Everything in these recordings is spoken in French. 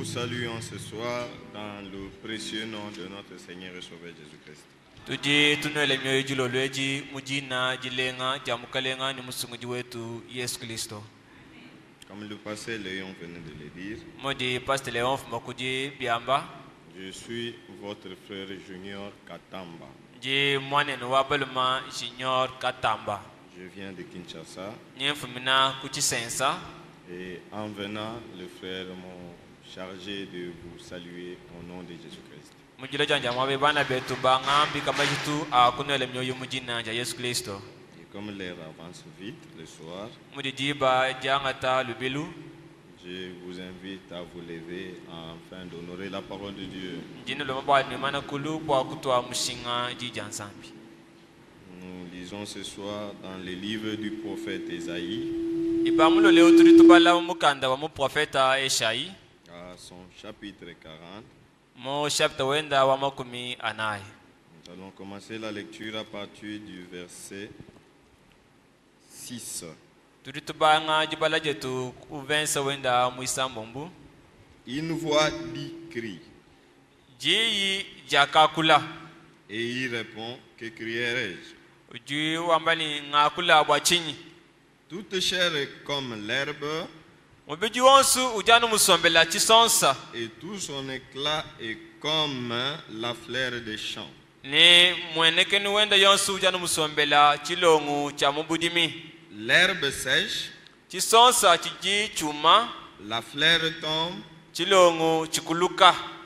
vous saluons ce soir dans le précieux nom de notre Seigneur et Sauveur Jésus-Christ. Tuji tunele mioyo jilo lweji mujina jilenga jamukalenga ni musunguji wetu Yesu Kristo. Comme le pasteur Léon venait de le dire, Modi pasteur Léon fumakuji biamba. Je suis votre frère Junior Katamba. Ji mwane nuwabaluma Junior Katamba. Je viens de Kinshasa. Nyemfumina kuchisensa. Et en venant, les frères m'ont chargé de vous saluer au nom de Jésus-Christ. Mujilo janja mwabe bana betu bangambi kamajitu akunele mioyo mujina ja Yesu Kristo. Et comme l'heure avance vite le soir, Mujiba jangata lubilu. je vous invite à vous lever afin d'honorer la parole de Dieu. Nous lisons ce soir dans le livre du prophète Ésaïe, à son chapitre 40. Nous allons commencer la lecture à partir du verset 6. Une voix dit crie. Et il répond, que crierai-je? Toute chair est comme l'herbe, et tout son éclat est comme la fleur des champs. L'herbe sèche, la fleur tombe,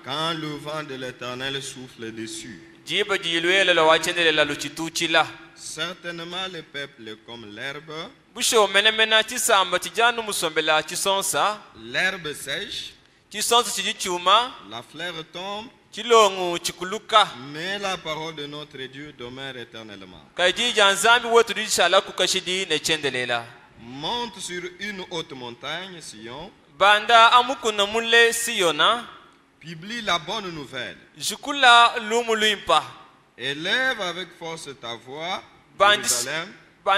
quand le vent de l'Éternel souffle dessus. Certainement le peuple est comme l'herbe. L'herbe sèche, la fleur tombe, mais la parole de notre Dieu demeure éternellement. Monte sur une haute montagne, Sion. Publie la bonne nouvelle. Élève avec force ta voix, Jérusalem, pour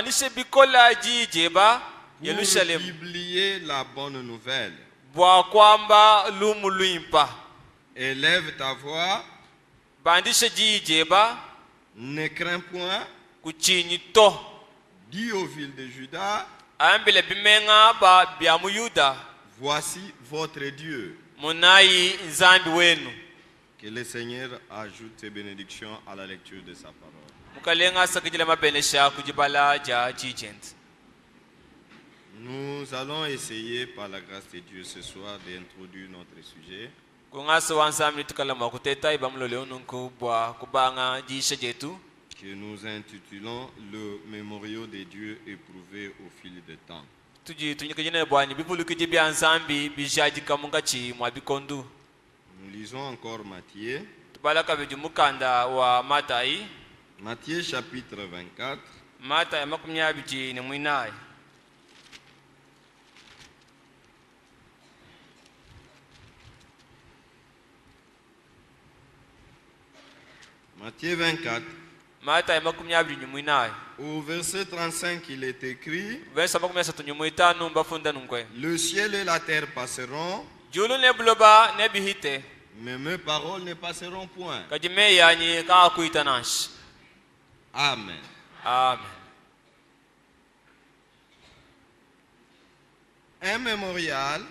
publier la bonne nouvelle. Élève ta voix, ne crains point, dis aux villes de Juda, voici votre Dieu. Que le Seigneur ajoute ses bénédictions à la lecture de sa parole. Nous allons essayer par la grâce de Dieu ce soir d'introduire notre sujet. Que nous intitulons le mémorial des dieux éprouvés au fil du temps. Nous lisons encore Matthieu. Matthieu chapitre 24. Matthieu 24. Au verset 35, il est écrit: le ciel et la terre passeront, mais mes paroles ne passeront point. Amen. Amen. Un mémorial,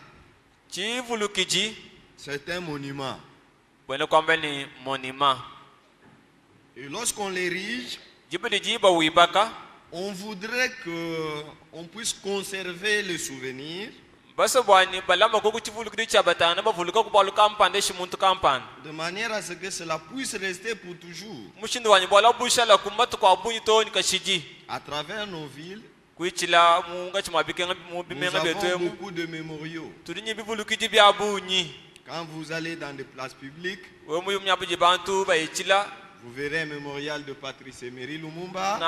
c'est un monument. Et lorsqu'on l'érige, on voudrait qu'on puisse conserver le souvenir, de manière à ce que cela puisse rester pour toujours à travers nos villes. Nous avons beaucoup de mémoriaux. Quand vous allez dans des places publiques, vous verrez un mémorial de Patrice Emery Lumumba.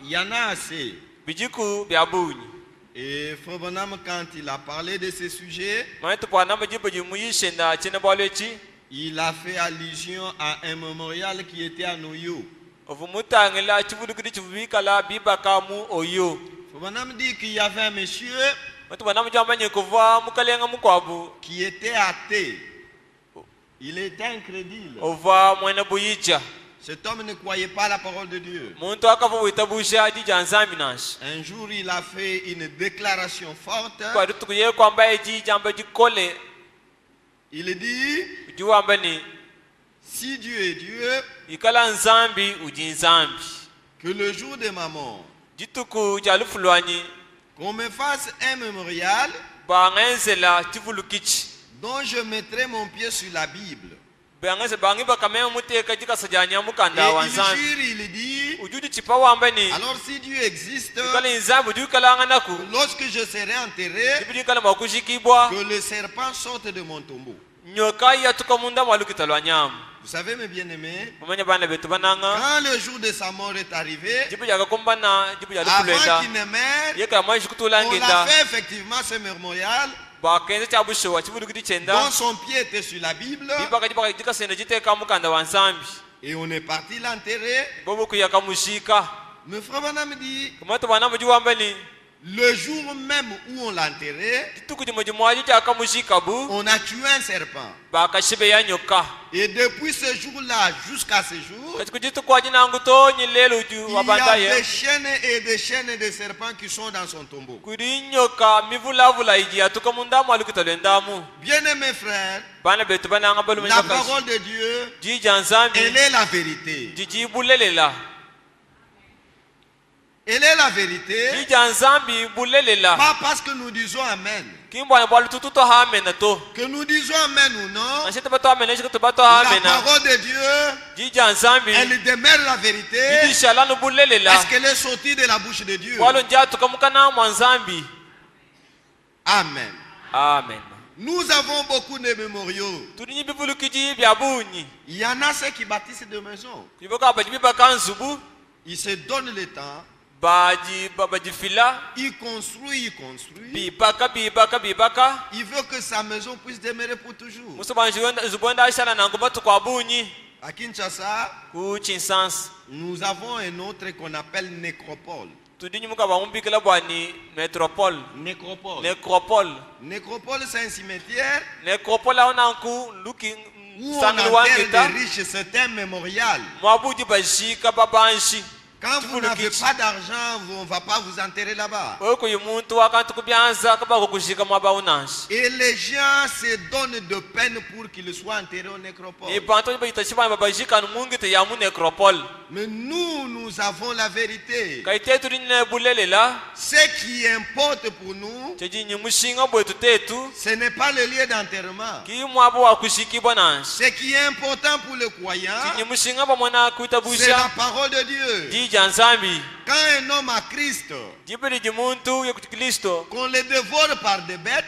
Il y en a assez. Et Frère Bonham, quand il a parlé de ces sujets, il a fait allusion à un mémorial qui était à Noyo. Frère Bonham dit qu'il y avait un monsieur qui était athée. Il était incrédule. Cet homme ne croyait pas la parole de Dieu. Un jour, il a fait une déclaration forte. Il dit, si Dieu est Dieu, que le jour de ma mort, qu'on me fasse un mémorial dont je mettrai mon pied sur la Bible. Et il dit, alors si Dieu existe, lorsque je serai enterré, que le serpent sorte de mon tombeau. Vous savez, mes bien-aimés, quand le jour de sa mort est arrivé, avant qu'il ne meure, on a fait effectivement ce mémorial dont son pied était sur la Bible, et on est parti l'enterrer. Mais Frère Branham dit, le jour même où on l'a enterré, on a tué un serpent. Et depuis ce jour-là jusqu'à ce jour, il y a des chaînes et des chaînes de serpents qui sont dans son tombeau. Bien-aimés frères, la parole de Dieu, elle est la vérité. Elle est la vérité. Pas parce que nous disons Amen. Que nous disons Amen ou non, la parole de Dieu, elle demeure la vérité parce qu'elle est sortie de la bouche de Dieu. Amen. Amen. Nous avons beaucoup de mémoriaux. Il y en a ceux qui bâtissent des maisons. Ils se donnent le temps. Il construit. Il veut que sa maison puisse demeurer pour toujours. À Kinshasa, nous avons un autre qu'on appelle nécropole. Nécropole, c'est un cimetière où on enterre des riches, c'est un mémorial. Quand vous n'avez pas d'argent, on ne va pas vous enterrer là-bas. Et les gens se donnent de peine pour qu'ils soient enterrés au nécropole. Mais nous avons la vérité. Ce qui importe pour nous, ce n'est pas le lieu d'enterrement. Ce qui est important pour le croyant, c'est la parole de Dieu. Quand un homme a Christ, qu'on le dévore par des bêtes,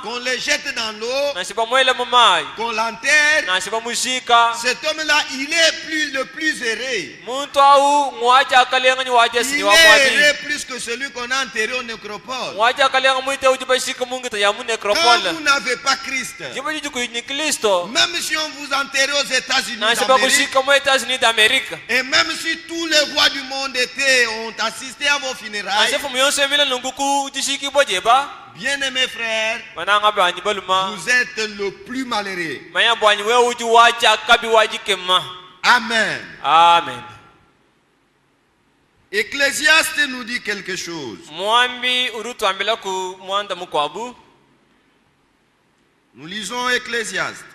qu'on le jette dans l'eau, qu'on l'enterre, cet homme-là, il est le plus heureux. Il est heureux plus que celui qu'on a enterré au nécropole. Quand vous n'avez pas Christ, même si on vous enterre aux États-Unis d'Amérique, et même si tous les rois du monde ont assisté à vos funérailles, bien-aimés frères, vous êtes le plus malheureux. Amen. Amen. Ecclésiaste nous dit quelque chose. Nous lisons Ecclésiaste.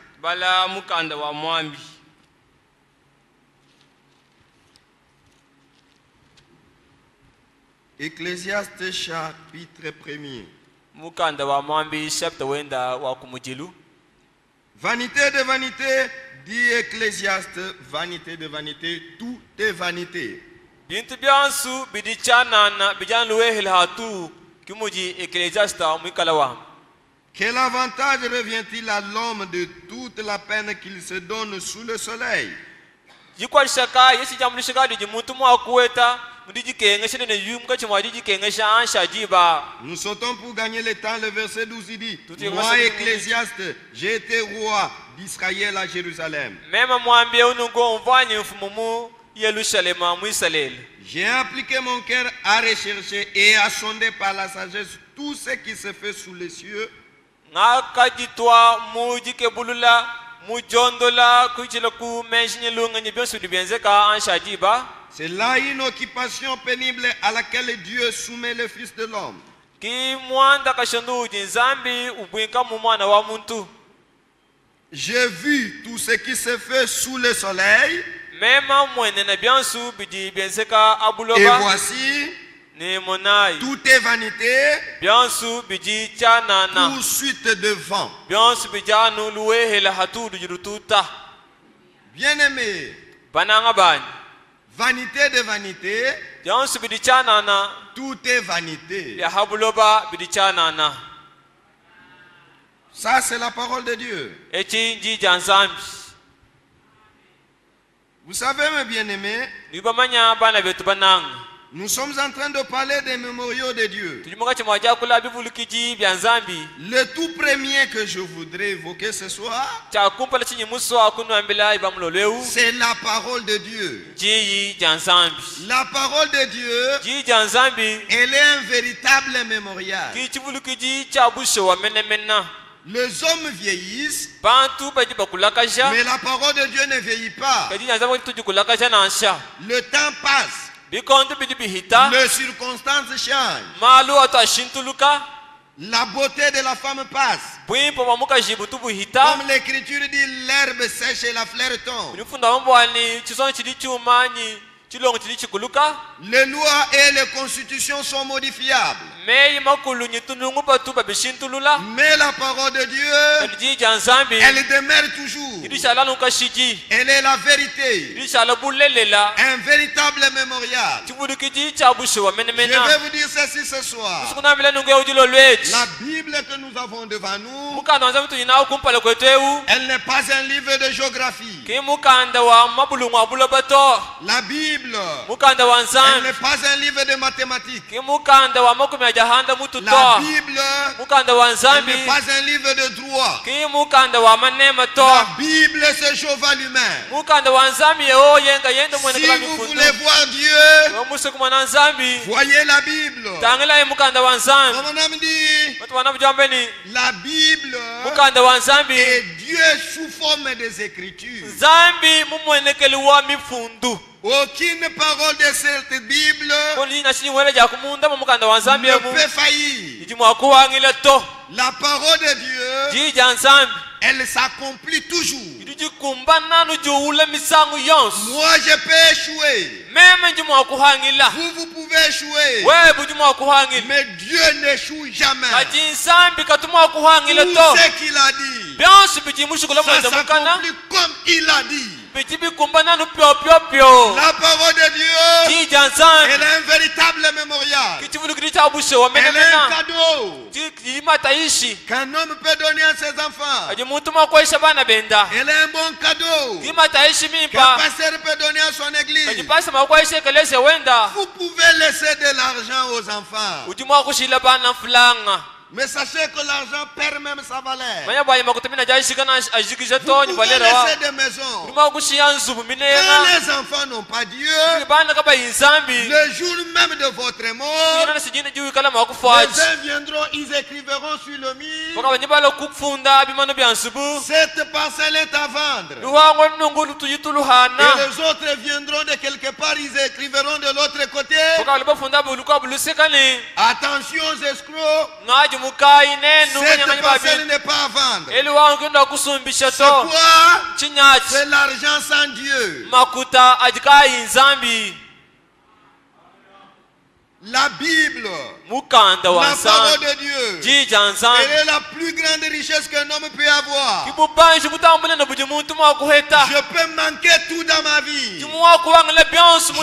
Ecclésiaste chapitre 1er. Vanité de vanité, dit Ecclésiaste, vanité de vanité, tout est vanité. Quel avantage revient-il à l'homme de toute la peine qu'il se donne sous le soleil? Nous sautons pour gagner le temps. Le verset 12 il dit, moi Ecclésiaste, j'ai été roi d'Israël à Jérusalem. J'ai appliqué mon cœur à rechercher et à sonder par la sagesse tout ce qui se fait sous les cieux. C'est là une occupation pénible à laquelle Dieu soumet le Fils de l'homme. J'ai vu tout ce qui se fait sous le soleil. Et voici, tout est vanité, poursuite de vent. Bien-aimé, vanité de vanité, tout est vanité. Ça, c'est la parole de Dieu. Vous savez, mes bien-aimés, nous sommes en train de parler des mémoriaux de Dieu. Le tout premier que je voudrais évoquer ce soir, c'est la parole de Dieu. La parole de Dieu, elle est un véritable mémorial. Les hommes vieillissent, mais la parole de Dieu ne vieillit pas. Le temps passe. Les circonstances changent. La beauté de la femme passe. Comme l'écriture dit, l'herbe sèche et la fleur tombe. Les lois et les constitutions sont modifiables. Mais la parole de Dieu, elle demeure toujours. Elle est la vérité. Un véritable mémorial. Je vais vous dire ceci ce soir. La Bible que nous avons devant nous, elle n'est pas un livre de géographie. La Bible, elle n'est pas un livre de mathématiques. La Bible, elle n'est pas un livre de droit. La Bible, c'est Jéhovah lui-même. Si vous voulez voir Dieu, voyez la Bible. Comme on a dit, la Bible est Dieu sous forme des Écritures. Aucune parole de cette Bible ne peut faillir. La parole de Dieu, elle s'accomplit toujours. Moi je peux échouer. Vous pouvez échouer. Mais Dieu n'échoue jamais. Tout ce qu'il a dit, ça s'accomplit comme il a dit. La parole de Dieu, elle est un véritable mémorial. Elle est un cadeau qu'un homme peut donner à ses enfants. Elle est un bon cadeau qu'un pasteur peut donner à son église. Vous pouvez laisser de l'argent aux enfants, mais sachez que l'argent perd même sa valeur. Vous pouvez laisser des maisons. Quand les enfants n'ont pas Dieu, le jour même de votre mort, les uns viendront, ils écriveront sur le mur, cette parcelle est à vendre. Et les autres viendront de quelque part, ils écriveront de l'autre côté, attention aux escrocs, cette parcelle n'est pas à vendre. C'est quoi? C'est l'argent sans Dieu. La Bible, la parole de Dieu, elle est la plus grande richesse qu'un homme peut avoir. Je peux manquer tout dans ma vie. Je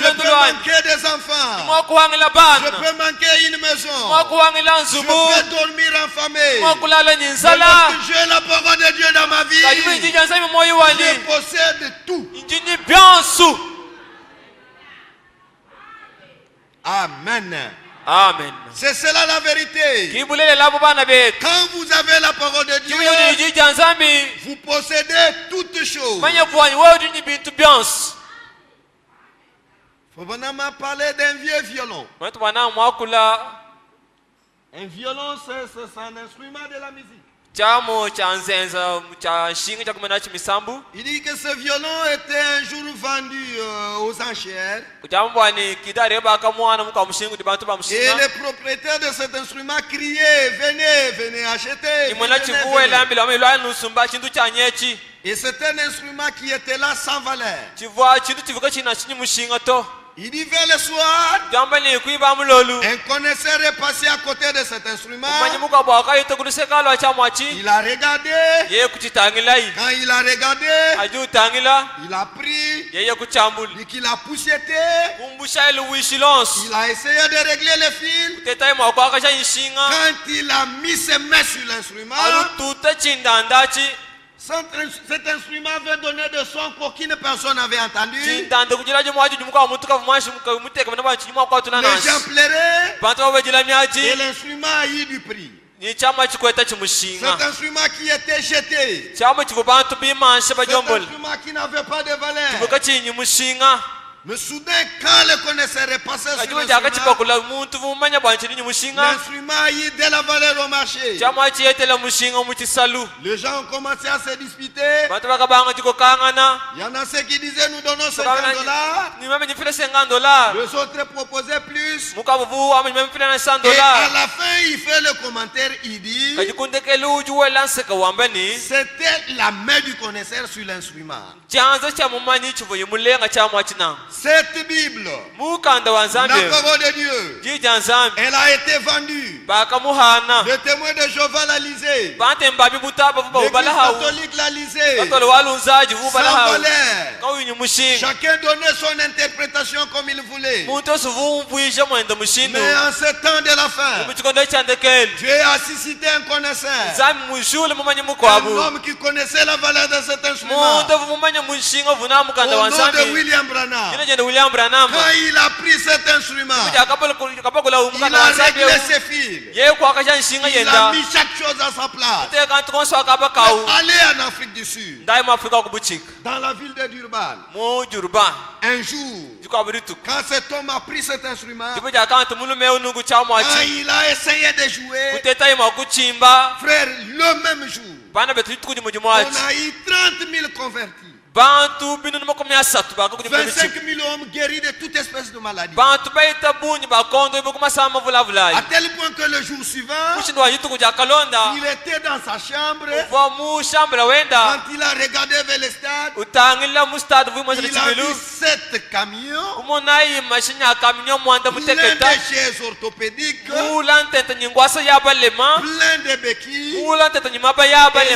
peux manquer des enfants. Je peux manquer une maison. Je peux dormir affamé. Mais lorsque j'ai la parole de Dieu dans ma vie, je possède tout. Amen. Amen. C'est cela la vérité. Quand vous avez la parole de Dieu, vous possédez toutes choses. Fobana m'a parlé d'un vieux violon. Un violon, c'est un instrument de la musique. Il dit que ce violon était un jour vendu aux enchères. Et les propriétaires de cet instrument criaient, venez, venez acheter. Et c'est un instrument qui était là sans valeur. Il dit vers le soir, un connaisseur est passé à côté de cet instrument. Il a regardé. Quand il a regardé, il a pris, il a poussiété. Il a essayé de régler les fils. Quand il a mis ses mains sur l'instrument, cet instrument avait donné de son qu'aucune personne n'avait entendu. Les gens pleuraient et l'instrument a eu du prix. Cet instrument qui était jeté, cet instrument qui n'avait pas de valeur. Mais soudain, quand le connaisseur est passé sur l'instrument a eu de la valeur au marché. Les gens ont commencé à se disputer. Il y en a ceux qui disaient nous donnons $50. Les autres proposaient plus. Et à la fin, il fait le commentaire, il dit c'était la main du connaisseur sur l'instrument. Cette Bible, la parole de Dieu, elle a été vendue. Le témoin de Jéhovah l'a lisé. L'Église catholique l'a lisé. Sans valeur. Chacun donnait son interprétation comme il voulait. Mais en ce temps de la fin, Dieu a suscité un connaisseur. Un homme qui connaissait la valeur de cet instrument. Au nom de William Branham. Quand il a pris cet instrument, il a réglé ses fils. Il a mis chaque chose à sa place. Allez en Afrique du Sud, dans la ville de Durban, un jour, quand cet homme a pris cet instrument, quand il a essayé de jouer, frère, le même jour, on a eu 30 000 convertis. 25 000 hommes guéris de toute espèce de maladie. À tel point que le jour suivant, il était dans sa chambre. Quand il a regardé vers le stade, il a vu 7 camions, plein de chaises orthopédiques, plein de béquilles. Et il y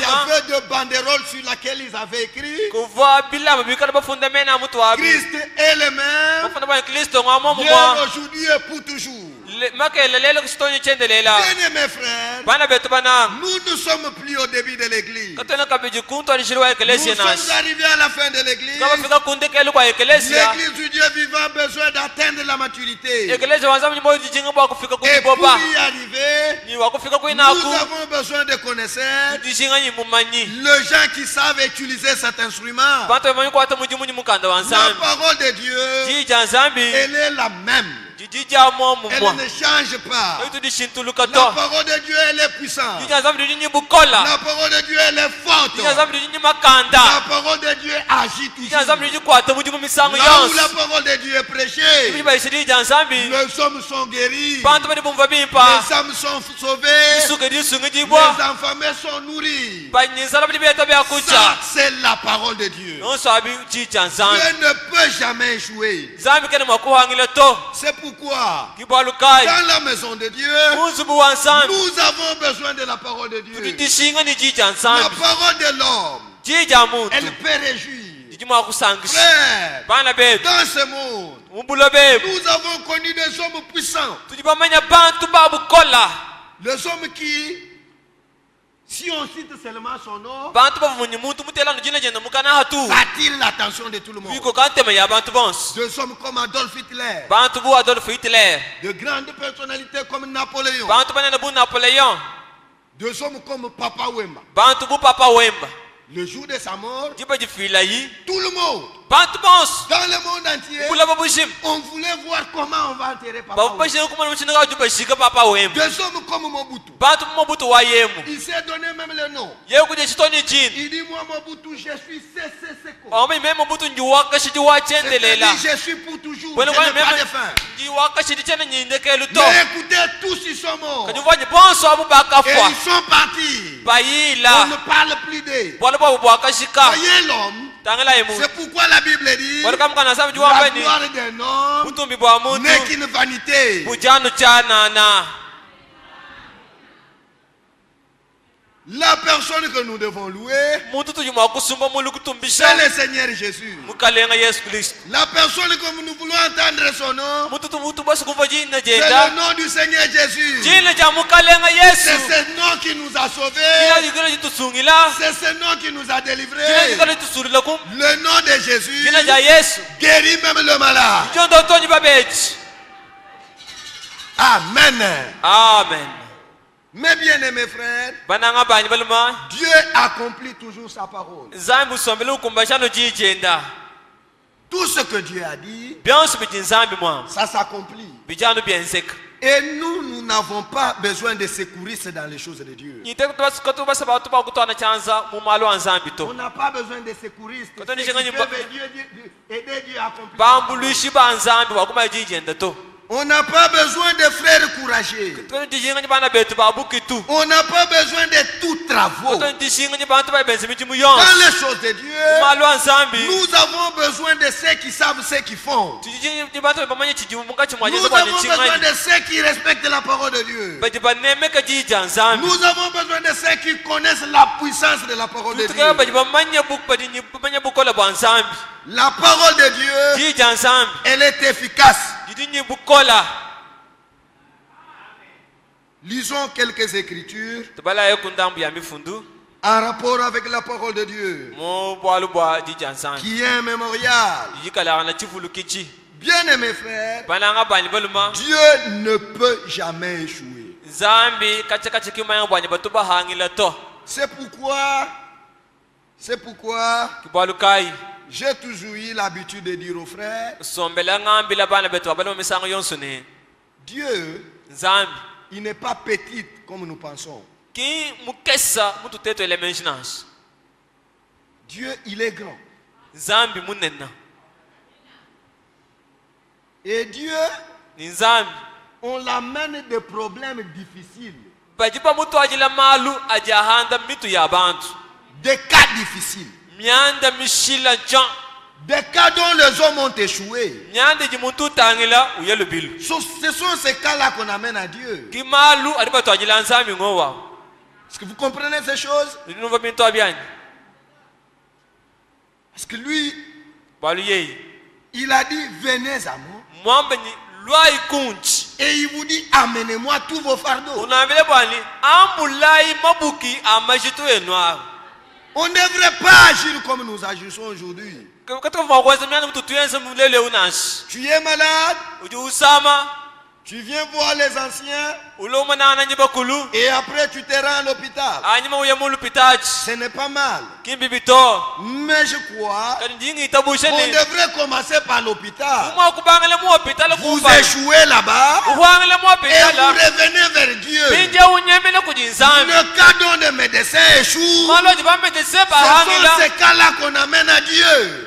avait de banderoles sur lesquelles ils avaient écrit Christ est le même, hier, aujourd'hui et pour toujours. Bien-aimés frères, nous ne sommes plus au début de l'église. Nous sommes arrivés à la fin de l'église. L'église du Dieu vivant a besoin d'atteindre la maturité. Et pour y arriver, nous avons besoin de connaisseurs, les gens qui savent utiliser cet instrument. La parole de Dieu, elle est la même. Elle ne change pas. La parole de Dieu, elle est puissante. La parole de Dieu, elle est forte. La parole de Dieu agit toujours. Là où la parole de Dieu est prêchée, les hommes sont guéris, les âmes sont sauvées, les enfants sont nourris. Ça, c'est la parole de Dieu. Dieu ne peut jamais échouer. C'est pourquoi, dans la maison de Dieu, nous avons besoin de la parole de Dieu. La parole de l'homme, elle peut réjouir. Frère, dans ce monde, nous avons connu des hommes puissants. Les hommes qui, si on cite seulement son nom, attire l'attention de tout le monde. Des hommes comme Adolf Hitler, de grandes personnalités comme Napoléon, des hommes comme Papa Wemba. Le jour de sa mort, tout le monde Dans le monde entier, on voulait voir comment on va enterrer papa. Des hommes comme Mobutu. Il s'est donné même le nom. Il dit moi Mobutu, je suis CCCO. C'est-à-dire je suis pour toujours. Je n'ai pas de fin. Mais écoutez, tous ils sont morts. Et ils sont partis. On ne parle plus d'eux. Voyez l'homme. C'est pourquoi la Bible dit la gloire d'un homme n'est qu'une vanité. La personne que nous devons louer, c'est le Seigneur Jésus. La personne que nous voulons entendre son nom, c'est le nom du Seigneur Jésus. C'est ce nom qui nous a sauvés. C'est ce nom qui nous a délivrés. Le nom de Jésus guérit même le malade. Amen. Amen. Mes bien-aimés frères, Dieu accomplit toujours sa parole. Tout ce que Dieu a dit, ça s'accomplit. Et nous n'avons pas besoin de secouristes dans les choses de Dieu. On n'a pas besoin de secouristes. Ceux qui peuvent aider Dieu à accomplir. On n'a pas besoin de frères courageux. On n'a pas besoin de tout travaux. Dans les choses de Dieu, nous avons besoin de ceux qui savent ce qu'ils font. Nous avons besoin de ceux qui respectent la parole de Dieu. Nous avons besoin de ceux qui connaissent la puissance de la parole de Dieu. La parole de Dieu, elle est efficace. Lisons quelques écritures en rapport avec la parole de Dieu, qui est un mémorial. Bien aimés frères, Dieu ne peut jamais échouer. C'est pourquoi j'ai toujours eu l'habitude de dire aux frères, Dieu, il n'est pas petit comme nous pensons. Dieu, il est grand. Et Dieu, on l'amène des problèmes difficiles. Des cas difficiles. Des cas dont les hommes ont échoué. Ce sont ces cas-là qu'on amène à Dieu. Est-ce que vous comprenez ces choses? Parce que lui, il a dit venez à moi. Et il vous dit amenez-moi tous vos fardeaux. On ne devrait pas agir comme nous agissons aujourd'hui. Tu es malade, tu viens voir les anciens et après tu te rends à l'hôpital. Ce n'est pas mal. Mais je crois qu'on devrait commencer par l'hôpital. Vous échouez là-bas et vous revenez vers Dieu. Le cas dont les médecins échouent, ce sont ces cas-là qu'on amène à Dieu.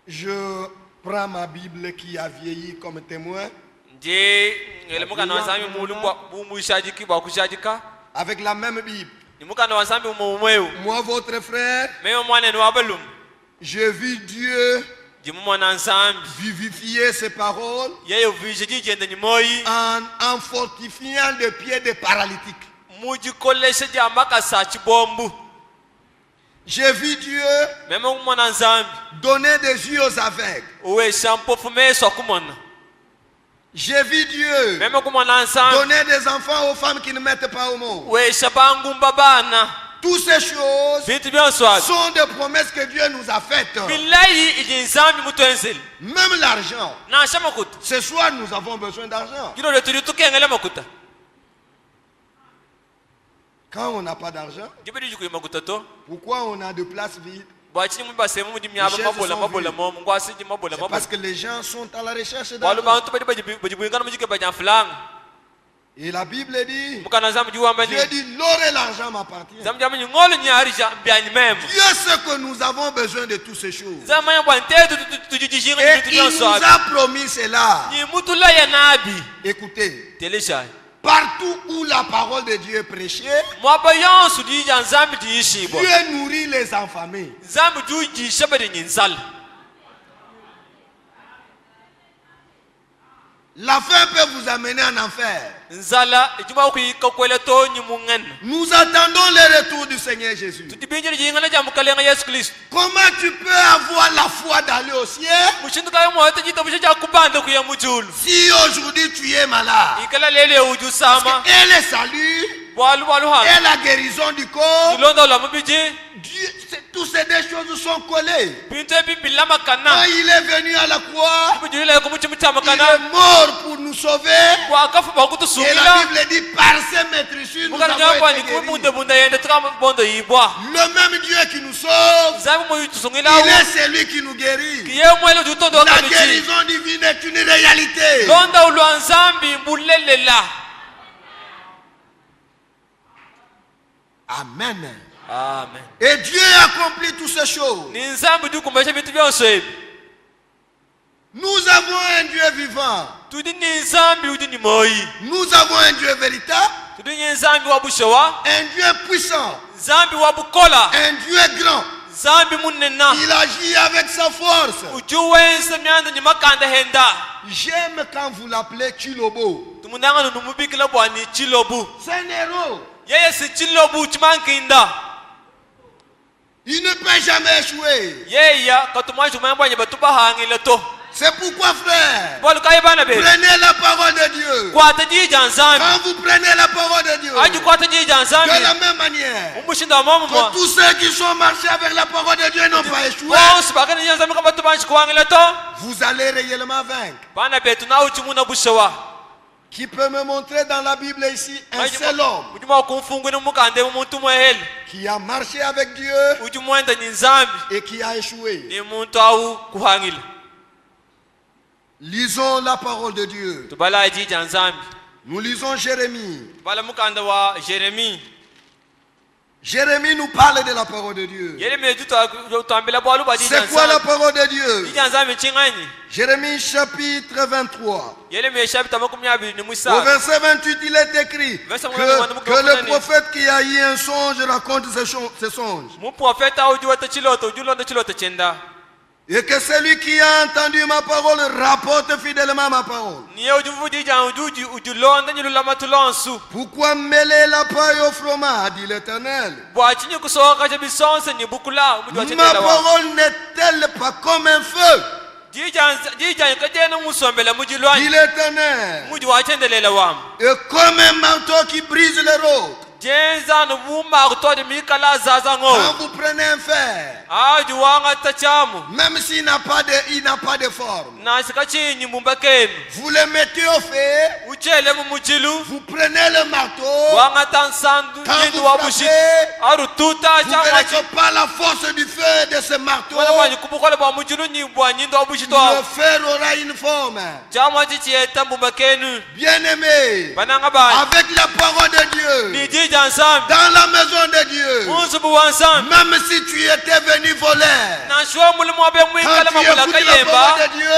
Je prends ma Bible qui a vieilli comme témoin. Avec la même Bible. Moi, votre frère, j'ai vu Dieu vivifier ses paroles en fortifiant les pieds des paralytiques. J'ai vu Dieu donner des yeux aux aveugles. J'ai vu Dieu donner des enfants aux femmes qui ne mettent pas au monde. Toutes ces choses sont des promesses que Dieu nous a faites. Même l'argent. Ce soir, nous avons besoin d'argent. Quand on n'a pas d'argent, pourquoi on a de places vides? C'est parce que les gens sont à la recherche d'argent. Et la Bible dit, Dieu dit, l'or et l'argent m'appartiennent. Dieu sait que nous avons besoin de toutes ces choses. Et il nous a promis cela. Écoutez, partout où la parole de Dieu est prêchée, Dieu nourrit les affamés. La faim peut vous amener en enfer. Nous attendons le retour du Seigneur Jésus. Comment tu peux avoir la foi d'aller au ciel si aujourd'hui tu es malade? Et le salut et la guérison du corps, toutes ces deux choses sont collées. Quand il est venu à la croix, il est mort pour nous sauver. Et la Bible dit, par ses maîtrisures nous avons été guéris. Le même Dieu qui nous sauve, il est celui qui nous guérit. La guérison divine est une réalité. Amen. Amen. Et Dieu accomplit toutes ces choses. Nous avons un Dieu vivant. Nous avons un Dieu véritable. Un Dieu puissant. Un Dieu grand. Il agit avec sa force. J'aime quand vous l'appelez Chilobo. C'est un héros. Il ne peut jamais échouer. C'est pourquoi, frère, prenez la parole de Dieu. Quand vous prenez la parole de Dieu, de la même manière que tous ceux qui sont marchés avec la parole de Dieu n'ont pas échoué, vous allez réellement vaincre. Qui peut me montrer dans la Bible ici un seul homme qui a marché avec Dieu et qui a échoué? Lisons la parole de Dieu. Nous lisons Jérémie. Jérémie nous parle de la parole de Dieu. C'est quoi la parole de Dieu? Jérémie chapitre 23. Au verset 28, il est écrit que le prophète qui a eu un songe raconte ses songes. Et que celui qui a entendu ma parole rapporte fidèlement ma parole. Pourquoi mêler la paille au fromage, dit l'Éternel? Ma parole n'est-elle pas comme un feu, dit l'Éternel, et comme un marteau qui brise les rocs? Quand vous prenez un fer, même s'il n'a pas de forme, vous le mettez au feu, vous prenez le marteau, quand vous frappez, vous verrez que par la force du feu de ce marteau, le fer aura une forme. Bien-aimé, avec la parole de Dieu, dans la maison de Dieu, même si tu étais venu voler, quand tu écoutes la parole de Dieu,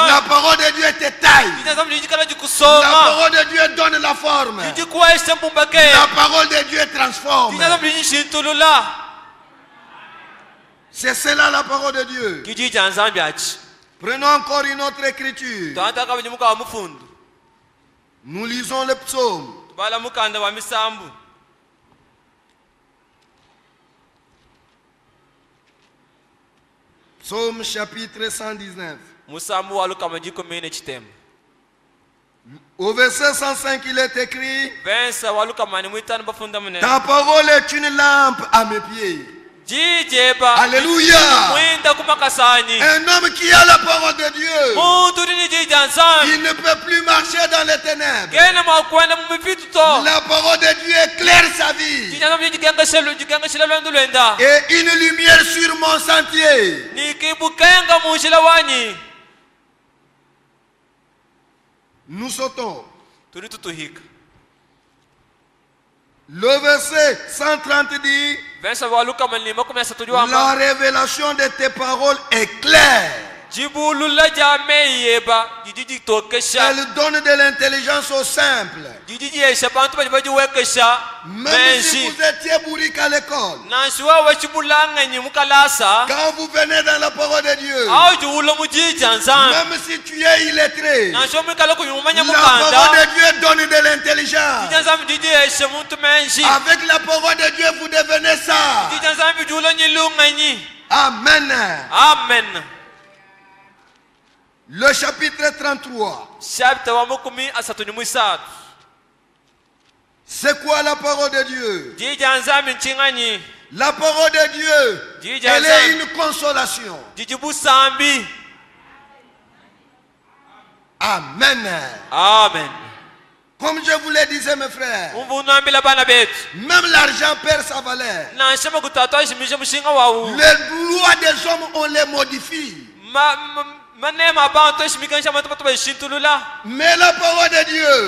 la parole de Dieu te taille. La parole de Dieu donne la forme. La parole de Dieu transforme. C'est cela la parole de Dieu. Prenons encore une autre écriture. Nous lisons le psaume. Psaume chapitre 119. Au verset 105, il est écrit: ta parole est une lampe à mes pieds Alléluia. Un homme qui a la parole de Dieu, il ne peut plus marcher dans les ténèbres. La parole de Dieu éclaire sa vie. Et une lumière sur mon sentier. Nous sautons. Le verset 130 dit: la révélation de tes paroles est claire. Elle donne de l'intelligence aux simples. Même si vous étiez bourrique à l'école, quand vous venez dans la parole de Dieu, même si tu es illettré, la parole de Dieu donne de l'intelligence. Avec la parole de Dieu, vous devenez ça. Amen. Amen. Le chapitre 33. C'est quoi la parole de Dieu? La parole de Dieu, elle est une consolation. Amen. Amen. Comme je vous le disais, mes frères, même l'argent perd sa valeur. Les lois des hommes, on les modifie. Mais la parole de Dieu,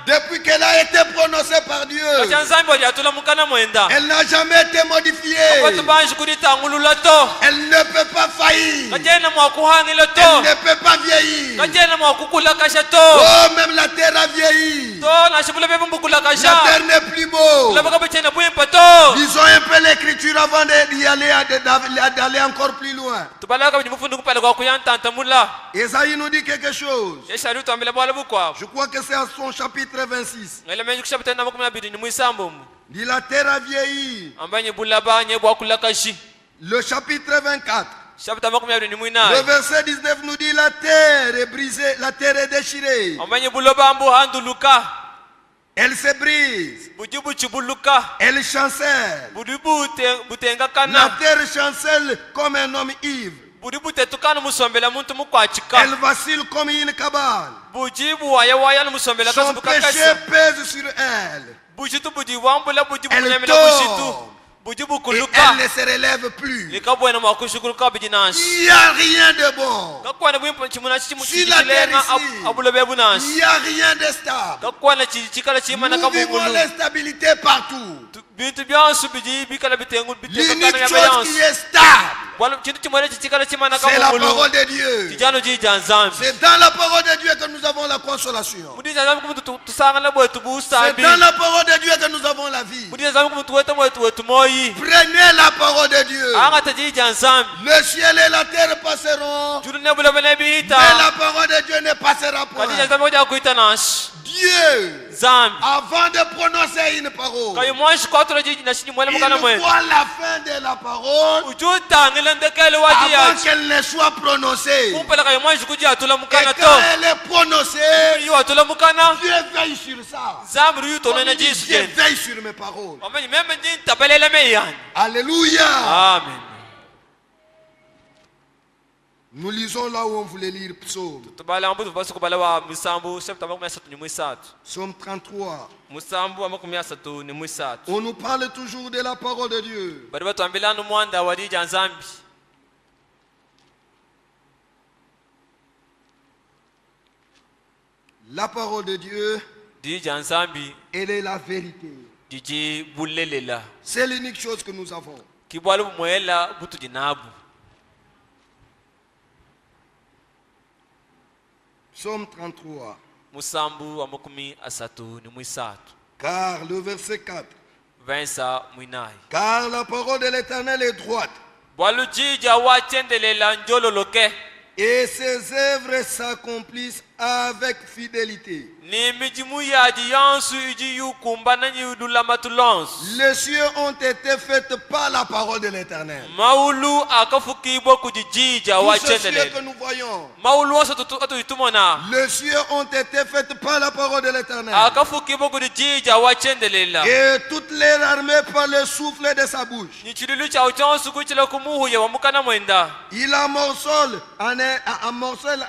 depuis qu'elle a été prononcée par Dieu, elle n'a jamais été modifiée. Elle ne peut pas faillir. Elle ne peut pas vieillir. Oh, même la terre a vieilli. La terre n'est plus beau. Lisons un peu l'écriture avant d'aller encore plus loin. Esaïe nous dit quelque chose. Je crois que c'est à son chapitre 26. Il dit: la terre a vieilli. Le chapitre 24. Le verset 19 nous dit: la terre est brisée, la terre est déchirée. Elle se brise. Elle chancelle. La terre chancelle comme un homme ivre. Elle vacille comme une cabane. Son péché pèse sur elle. Elle tombe. Et elle ne se relève plus. Il n'y a rien de bon. Sur la terre ici, il n'y a rien de stable. Nous vivons l'instabilité partout. L'unique chose qui est stable, c'est la parole de Dieu. C'est dans la parole de Dieu que nous avons la consolation. C'est dans la parole de Dieu que nous avons la vie. Prenez la parole de Dieu. Le ciel et la terre passeront, mais la parole de Dieu ne passera pas. Dieu, avant de prononcer une parole, il voit la fin de la parole avant qu'elle ne soit prononcée. Et quand elle est prononcée, Dieu veille sur ça. Dieu veille sur mes paroles. Alléluia. Amen. Nous lisons là où on voulait lire Psaume. Psaume 33. On nous parle toujours de la parole de Dieu. La parole de Dieu, elle est la vérité. C'est l'unique chose que nous avons. Psaume 33. Car le verset 4. Car la parole de l'Éternel est droite. Et ses œuvres s'accomplissent avec fidélité. Les cieux ont été faits par la parole de l'Éternel. Tous ces cieux que nous voyons, les cieux ont été faits par la parole de l'Éternel. Et toutes les armées par le souffle de sa bouche. Il amorcelle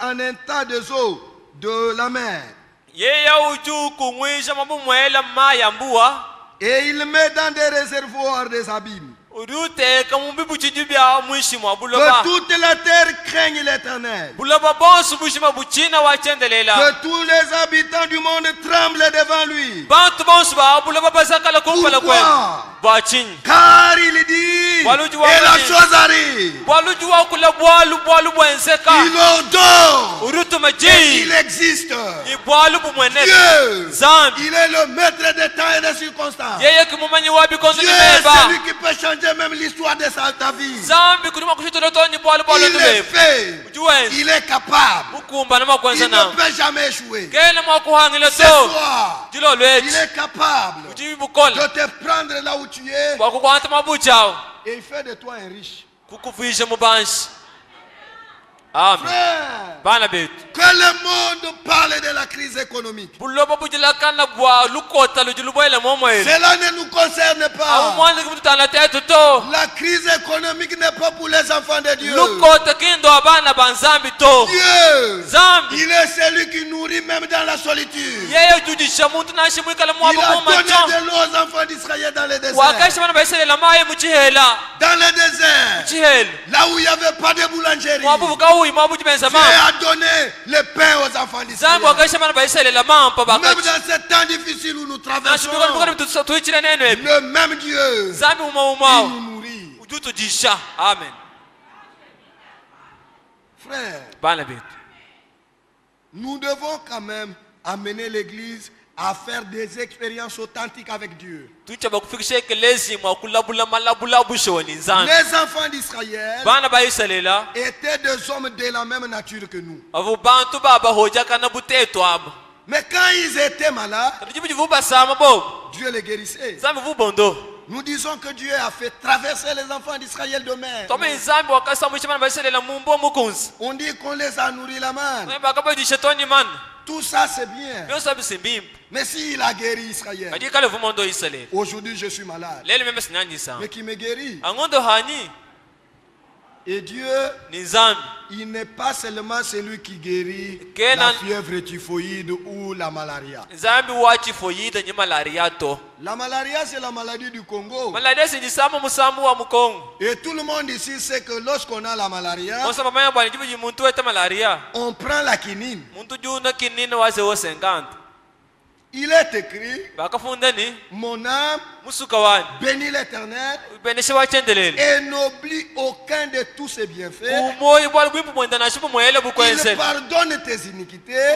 en un tas de eaux de la mer. Et il met dans des réservoirs des abîmes. Que toute la terre craigne l'Éternel. Que tous les habitants du monde tremblent devant lui. Pourquoi? Car il dit, et la chose arrive. Il ordonne et il existe. Dieu, il est le maître des temps et des circonstances. Dieu, c'est lui qui peut changer même l'histoire de ta vie. Il est fait. Il est capable. Il ne peut jamais échouer. Ce soir, il est capable de te prendre là où tu es et il fait de toi un riche. Amen. Frère, que le monde parle de la crise économique. Cela ne nous concerne pas. La crise économique n'est pas pour les enfants de Dieu. Dieu, il est celui qui nourrit même dans la solitude. Il a donné de l'eau aux enfants d'Israël dans le désert. Dans le désert, là où il n'y avait pas de boulangerie, Dieu a donné le pain aux enfants d'Israël. Même dans ce temps difficile où nous traversons, le même Dieu, il nous nourrit. Amen. Frère, nous devons quand même amener l'Église à faire des expériences authentiques avec Dieu. Les enfants d'Israël étaient des hommes de la même nature que nous. Mais quand ils étaient malades, Dieu les guérissait. Nous disons que Dieu a fait traverser les enfants d'Israël de mer. On dit qu'on les a nourris la manne. Tout ça c'est bien. Mais s'il a guéri Israël, aujourd'hui je suis malade, mais qui me guérit. Et Dieu, il n'est pas seulement celui qui guérit la fièvre typhoïde ou la malaria. La malaria, c'est la maladie du Congo. Et tout le monde ici sait que lorsqu'on a la malaria, on prend la quinine. Il est écrit, mon âme bénit l'Éternel et n'oublie aucun de tous ses bienfaits. Il pardonne tes iniquités et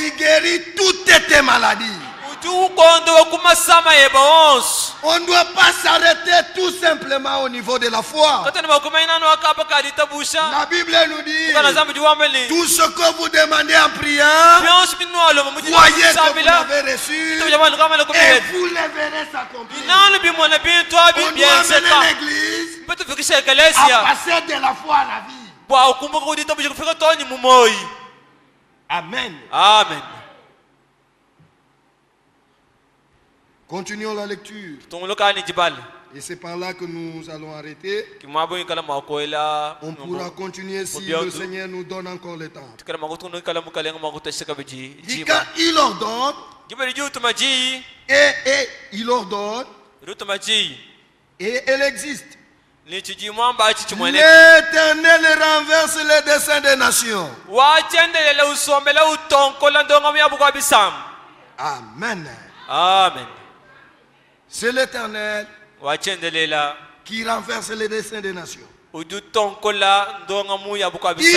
il guérit toutes tes maladies. On ne doit pas s'arrêter tout simplement au niveau de la foi. La Bible nous dit, tout ce que vous demandez en priant, voyez que vous l'avez reçu et vous le verrez s'accomplir. On doit amener l'Église à passer de la foi à la vie. Amen. Amen. Continuons la lecture. Et c'est par là que nous allons arrêter. On pourra continuer si le Seigneur nous donne encore le temps. Dit quand il ordonne, et il ordonne, et elle existe. L'Éternel renverse les desseins des nations. Amen. Amen. C'est l'Éternel qui renverse les desseins des nations. Il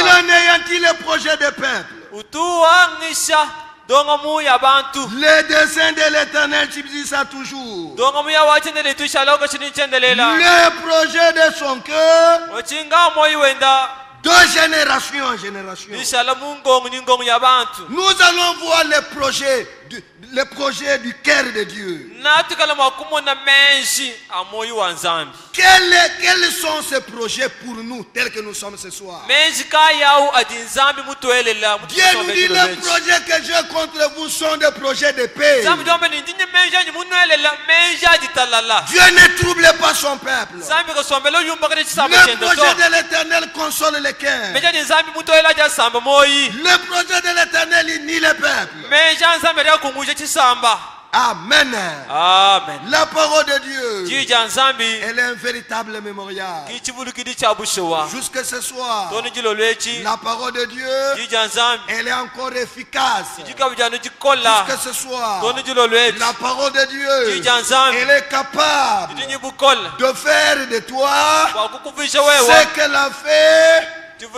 anéantit les projets des peuples. Les desseins de l'Éternel subsistent toujours. Les projets de son cœur De génération en génération. Nous allons voir les projets du cœur de Dieu. Quels sont ces projets pour nous tels que nous sommes ce soir? Dieu nous dit les projets que j'ai contre vous sont des projets de paix. Dieu ne trouble pas son peuple. Le projet de l'Éternel console les cœurs. Le projet de l'Éternel unit les peuples. Amen. Amen. La parole de Dieu, elle est un véritable mémorial. Jusque ce soir, la parole de Dieu, elle est encore efficace. Jusque ce soir, la parole de Dieu, elle est capable de faire de toi ce qu'elle a fait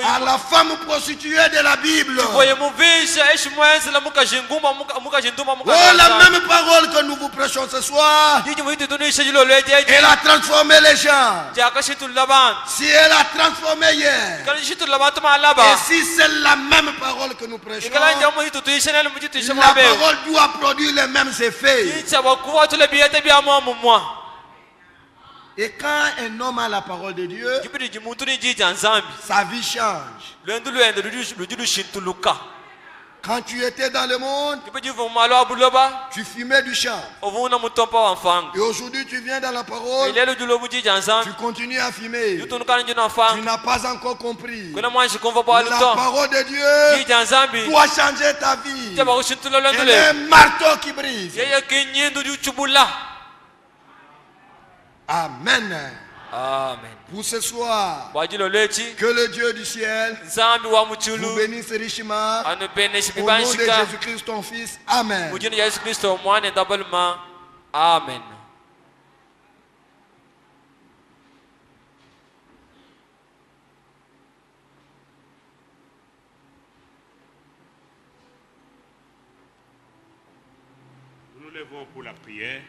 à la femme prostituée de la Bible. Oh, la même parole que nous vous prêchons ce soir, elle a transformé les gens. Si elle a transformé hier, et si c'est la même parole que nous prêchons, la parole doit produire les mêmes effets. Et quand un homme a la parole de Dieu, sa vie change. Quand tu étais dans le monde, tu fumais du chanvre. Et aujourd'hui tu viens dans la parole, tu continues à fumer. Tu n'as pas encore compris. La parole de Dieu doit changer ta vie. Elle est un marteau qui brise. Amen. Amen. Pour ce soir, que le Dieu du ciel vous bénisse richement. Au nom de Jésus-Christ ton Fils. Amen. Amen. Nous nous levons pour la prière.